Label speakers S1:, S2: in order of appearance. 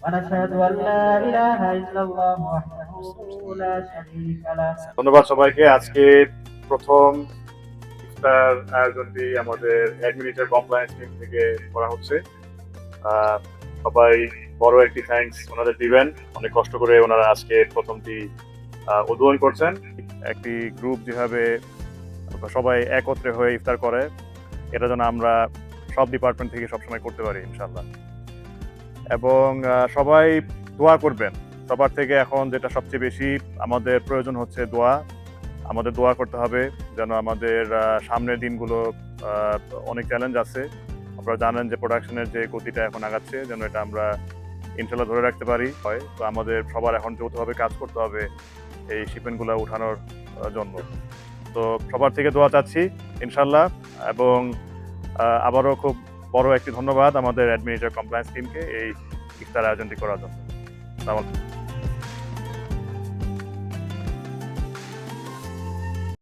S1: ونشهد أن لا إله إلا الله وحده لا شريك له।
S2: ধন্যবাদ সবাইকে। আজকে প্রথম ইফতার আয়োজনটি আমাদের অ্যাডমিনিস্ট্রেটর কমপ্লায়েন্স টিম থেকে করা হচ্ছে। সবাই বড় একটি থ্যাঙ্কস ওনাদের দিবেন। অনেক কষ্ট করে ওনারা আজকে প্রথমটি উদ্বোধন করছেন। একটি গ্রুপ যেভাবে সবাই একত্রে হয়ে ইফতার করে, এটা যেন আমরা সব ডিপার্টমেন্ট থেকে সবসময় করতে পারি ইনশাল্লাহ। এবং সবাই দোয়া করবেন। সবার থেকে এখন যেটা সবচেয়ে বেশি আমাদের প্রয়োজন হচ্ছে দোয়া। আমাদের দোয়া করতে হবে যেন আমাদের সামনের দিনগুলো অনেক চ্যালেঞ্জ আছে। আপনারা জানেন যে প্রোডাকশনের যে গতিটা এখন আগাচ্ছে, যেন এটা আমরা ইনশাল্লাহ ধরে রাখতে পারি। হয় তো আমাদের সবার এখন যৌথভাবে কাজ করতে হবে এই শিপমেন্টগুলো উঠানোর জন্য। তো সবার থেকে দোয়া চাচ্ছি ইনশাল্লাহ। এবং আবারও খুব বড় একটি ধন্যবাদ আমাদের অ্যাডমিনিস্ট্রেটর কমপ্লায়েন্স টিমকে এই ইফতার আয়োজনটি করার জন্য।